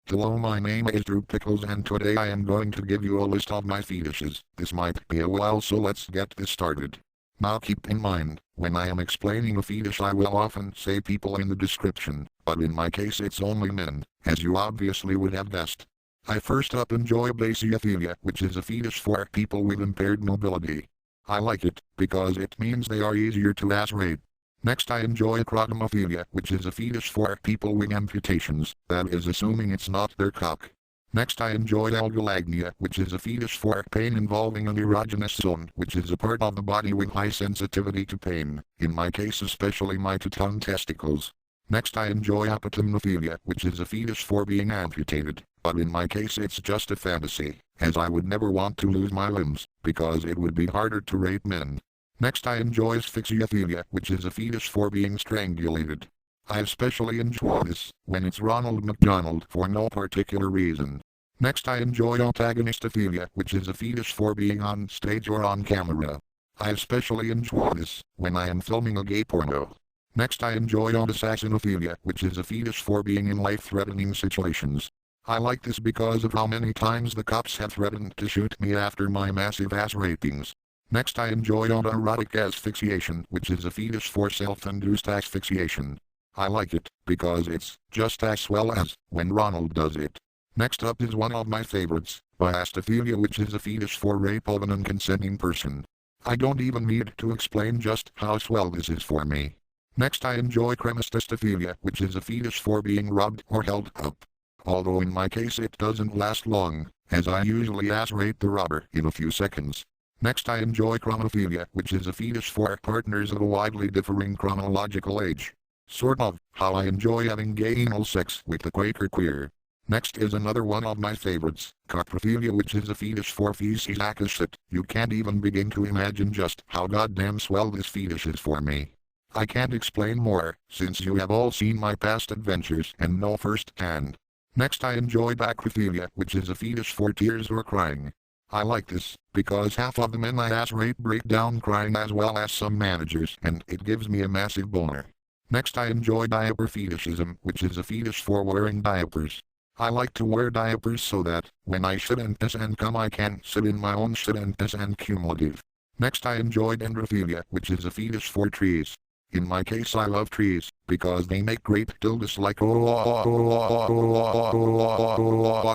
Hello, my name is Pickles and today I am going to give you a list of my fetishes. This might be a while, so let's get this started. Now keep in mind, when I am explaining a fetish I will often say people in the description, but in my case it's only men, as you obviously would have guessed. I first up enjoy basiophilia, which is a fetish for people with impaired mobility. I like it, because it means they are easier to aspirate. Next I enjoy acrotomophilia, which is a fetish for people with amputations, that is assuming it's not their cock. Next I enjoy algalagnia, which is a fetish for pain involving an erogenous zone, which is a part of the body with high sensitivity to pain, in my case especially my taton testicles. Next I enjoy apotemnophilia, which is a fetish for being amputated, but in my case it's just a fantasy, as I would never want to lose my limbs, because it would be harder to rape men. Next I enjoy asphyxiophilia, which is a fetish for being strangulated. I especially enjoy this, when it's Ronald McDonald for no particular reason. Next I enjoy antagonistophilia, which is a fetish for being on stage or on camera. I especially enjoy this, when I am filming a gay porno. Next I enjoy assassinophobia, which is a fetish for being in life-threatening situations. I like this because of how many times the cops have threatened to shoot me after my massive ass rapings. Next I enjoy autoerotic asphyxiation, which is a fetish for self-induced asphyxiation. I like it, because it's just as swell as when Ronald does it. Next up is one of my favorites, biastophilia, which is a fetish for rape of an unconsenting person. I don't even need to explain just how swell this is for me. Next I enjoy cremastostophilia, which is a fetish for being rubbed or held up. Although in my case it doesn't last long, as I usually aspirate the rubber in a few seconds. Next I enjoy chronophilia, which is a fetish for partners of a widely differing chronological age. Sort of how I enjoy having gay anal sex with the Quaker queer. Next is another one of my favorites, coprophilia, which is a fetish for feces acquisite. You can't even begin to imagine just how goddamn swell this fetish is for me. I can't explain more, since you have all seen my past adventures and know firsthand. Next I enjoy bacrophilia, which is a fetish for tears or crying. I like this, because half of the men I aspirate break down crying as well as some managers, and it gives me a massive boner. Next I enjoy diaper fetishism, which is a fetish for wearing diapers. I like to wear diapers so that, when I shit and piss and come I can sit in my own shit and piss and cumulative. Next I enjoy dendrophilia, which is a fetish for trees. In my case I love trees, because they make great dildos like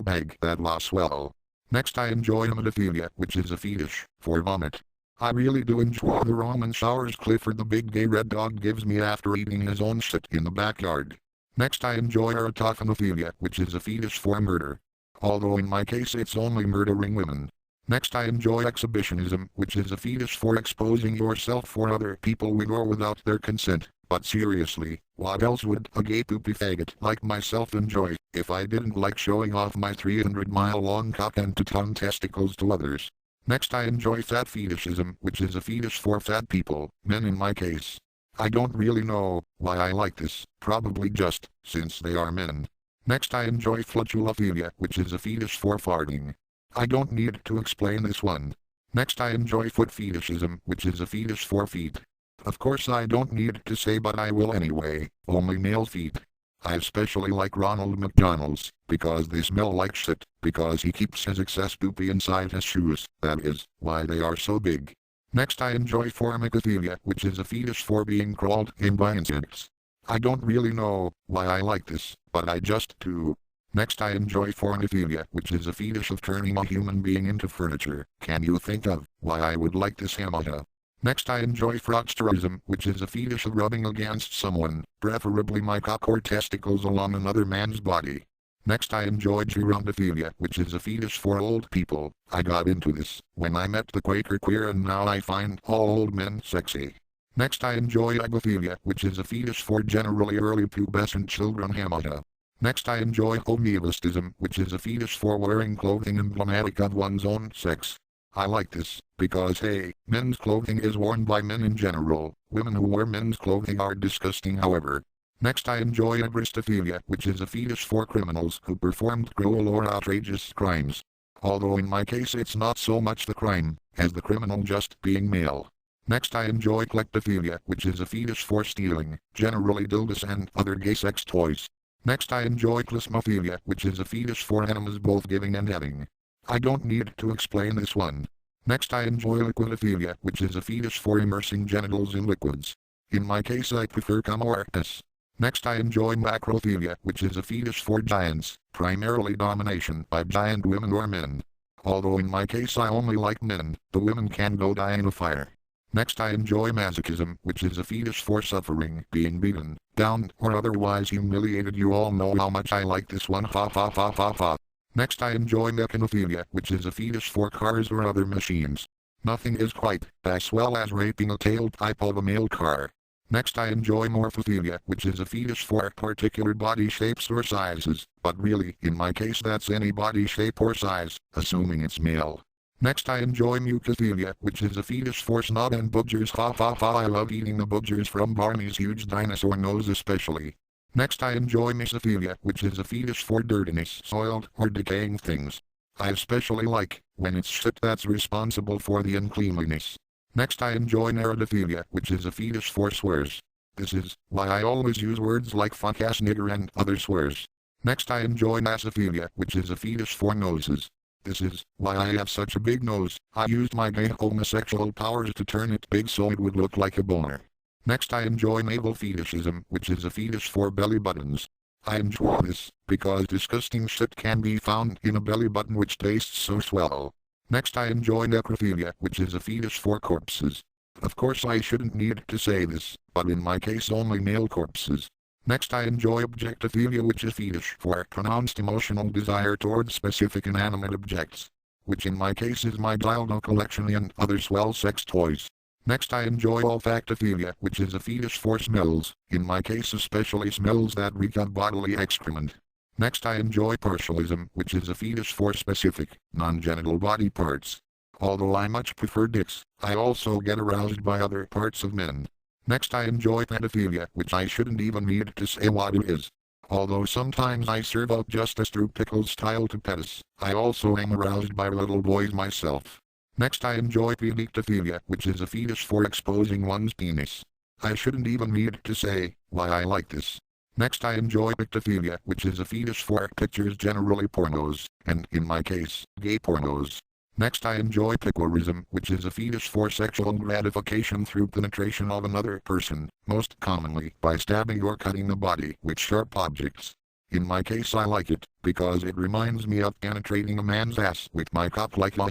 bag that la swell. Next I enjoy emetophilia, which is a fetish for vomit. I really do enjoy the Roman showers Clifford the big gay red dog gives me after eating his own shit in the backyard. Next I enjoy erotophonophilia, which is a fetish for murder. Although in my case it's only murdering women. Next I enjoy exhibitionism, which is a fetish for exposing yourself for other people with or without their consent. But seriously, what else would a gay poopy faggot like myself enjoy, if I didn't like showing off my 300-mile-long cock and taton testicles to others? Next I enjoy fat fetishism, which is a fetish for fat people, men in my case. I don't really know why I like this, probably just, since they are men. Next I enjoy flatulophilia, which is a fetish for farting. I don't need to explain this one. Next I enjoy foot fetishism, which is a fetish for feet. Of course I don't need to say, but I will anyway, only male feet. I especially like Ronald McDonald's, because they smell like shit, because he keeps his excess poopy inside his shoes, that is, why they are so big. Next I enjoy formicophilia, which is a fetish for being crawled in by insects. I don't really know why I like this, but I just do. Next I enjoy forniphilia, which is a fetish of turning a human being into furniture. Can you think of why I would like this hamata? Next I enjoy frogsterism, which is a fetish of rubbing against someone, preferably my cock or testicles along another man's body. Next I enjoy gerontophilia, which is a fetish for old people. I got into this when I met the Quaker queer and now I find all old men sexy. Next I enjoy egophilia, which is a fetish for generally early pubescent children hamata. Next I enjoy homoevistism, which is a fetish for wearing clothing emblematic of one's own sex. I like this, because hey, men's clothing is worn by men in general. Women who wear men's clothing are disgusting however. Next I enjoy abristophilia, which is a fetish for criminals who performed cruel or outrageous crimes. Although in my case it's not so much the crime, as the criminal just being male. Next I enjoy kleptophilia, which is a fetish for stealing, generally dildos and other gay sex toys. Next I enjoy plasmophilia, which is a fetish for animals both giving and having. I don't need to explain this one. Next I enjoy liquidophilia, which is a fetish for immersing genitals in liquids. In my case I prefer cum or piss. Next I enjoy macrophilia, which is a fetish for giants, primarily domination by giant women or men. Although in my case I only like men, the women can go die in a fire. Next I enjoy masochism, which is a fetish for suffering, being beaten, down, or otherwise humiliated. You all know how much I like this one, ha ha ha ha ha. Next I enjoy mechanophilia, which is a fetish for cars or other machines. Nothing is quite as swell as raping a tailpipe of a male car. Next I enjoy morphophilia, which is a fetish for particular body shapes or sizes, but really, in my case that's any body shape or size, assuming it's male. Next I enjoy mucophilia, which is a fetish for snot and boogers, ha ha ha. I love eating the boogers from Barney's huge dinosaur nose especially. Next I enjoy mesophilia, which is a fetish for dirtiness, soiled, or decaying things. I especially like when it's shit that's responsible for the uncleanliness. Next I enjoy narratophilia, which is a fetish for swears. This is why I always use words like fuck ass nigger and other swears. Next I enjoy nasophilia, which is a fetish for noses. This is why I have such a big nose. I used my gay homosexual powers to turn it big so it would look like a boner. Next I enjoy navel fetishism, which is a fetish for belly buttons. I enjoy this because disgusting shit can be found in a belly button which tastes so swell. Next I enjoy necrophilia, which is a fetish for corpses. Of course I shouldn't need to say this, but in my case only male corpses. Next I enjoy objectophilia, which is fetish for pronounced emotional desire towards specific inanimate objects, which in my case is my dildo collection and other swell sex toys. Next I enjoy olfactophilia, which is a fetish for smells, in my case especially smells that reek of bodily excrement. Next I enjoy partialism, which is a fetish for specific, non-genital body parts. Although I much prefer dicks, I also get aroused by other parts of men. Next I enjoy pedophilia, which I shouldn't even need to say what it is. Although sometimes I serve up justice through Pickles style to Fetishes, I also am aroused by little boys myself. Next I enjoy pedictophilia, which is a fetish for exposing one's penis. I shouldn't even need to say why I like this. Next I enjoy pictophilia, which is a fetish for pictures, generally pornos, and, in my case, gay pornos. Next I enjoy picklerism, which is a fetish for sexual gratification through penetration of another person, most commonly by stabbing or cutting the body with sharp objects. In my case I like it, because it reminds me of penetrating a man's ass with my cock like a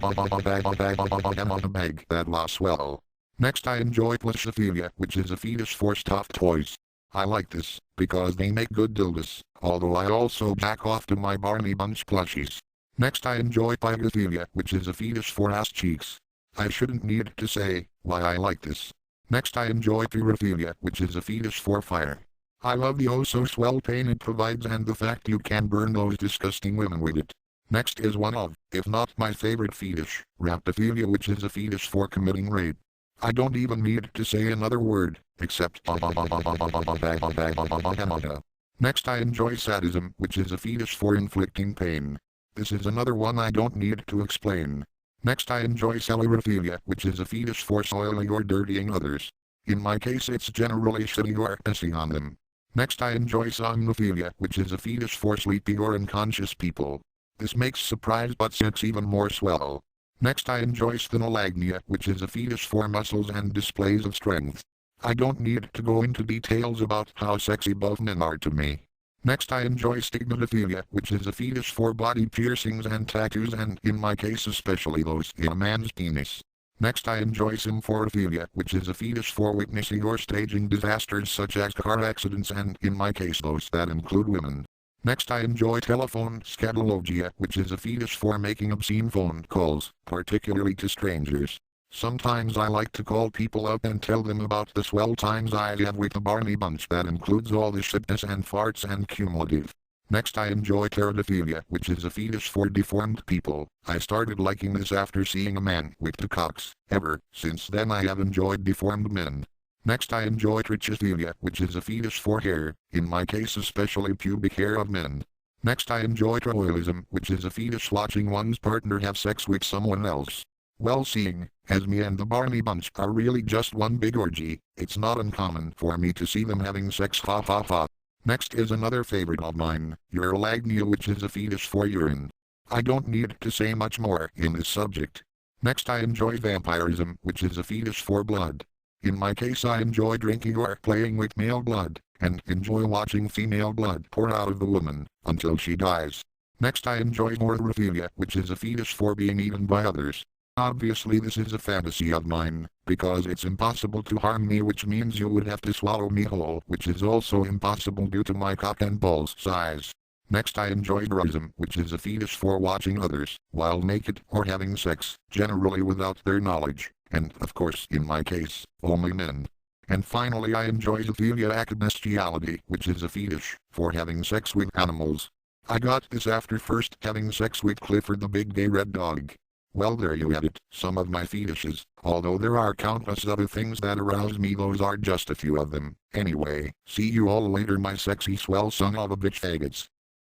bag that la swell. Next I enjoy plushophilia, which is a fetish for stuffed toys. I like this, because they make good dildos, although I also jack off to my Barney Bunch plushies. Next I enjoy pygophilia, which is a fetish for ass cheeks. I shouldn't need to say why I like this. Next I enjoy pyrophilia, which is a fetish for fire. I love the oh so swell pain it provides and the fact you can burn those disgusting women with it. Next is one of, if not my favorite fetish, raptophilia, which is a fetish for committing rape. I don't even need to say another word, except Next I enjoy sadism, which is a fetish for inflicting pain. This is another one I don't need to explain. Next I enjoy celurophilia, which is a fetish for soiling or dirtying others. In my case it's generally shitting or pissing on them. Next I enjoy somnophilia, which is a fetish for sleepy or unconscious people. This makes surprise but sex even more swell. Next I enjoy sphenolagnia, which is a fetish for muscles and displays of strength. I don't need to go into details about how sexy buff men are to me. Next I enjoy stigmatophilia, which is a fetish for body piercings and tattoos and, in my case especially those in a man's penis. Next I enjoy symphorophilia, which is a fetish for witnessing or staging disasters such as car accidents and, in my case those that include women. Next I enjoy telephone scatologia, which is a fetish for making obscene phone calls, particularly to strangers. Sometimes I like to call people up and tell them about the swell times I have with the Barney Bunch that includes all the shitness and farts and cumulative. Next I enjoy teratophilia, which is a fetish for deformed people. I started liking this after seeing a man with two cocks. Ever since then I have enjoyed deformed men. Next I enjoy trichophilia, which is a fetish for hair, in my case especially pubic hair of men. Next I enjoy troilism, which is a fetish watching one's partner have sex with someone else. Well, seeing as me and the Barney Bunch are really just one big orgy, it's not uncommon for me to see them having sex, ha ha ha. Next is another favorite of mine, urolagnia, which is a fetish for urine. I don't need to say much more in this subject. Next I enjoy vampirism, which is a fetish for blood. In my case I enjoy drinking or playing with male blood, and enjoy watching female blood pour out of the woman, until she dies. Next I enjoy horophilia, which is a fetish for being eaten by others. Obviously this is a fantasy of mine, because it's impossible to harm me, which means you would have to swallow me whole, which is also impossible due to my cock and balls size. Next I enjoy erotism, which is a fetish for watching others, while naked or having sex, generally without their knowledge, and of course in my case, only men. And finally I enjoy zoophilia acobestiality, which is a fetish for having sex with animals. I got this after first having sex with Clifford the big gay red dog. Well, there you have it, some of my fetishes, although there are countless other things that arouse me. Those are just a few of them. Anyway, see you all later, my sexy swell son of a bitch faggots.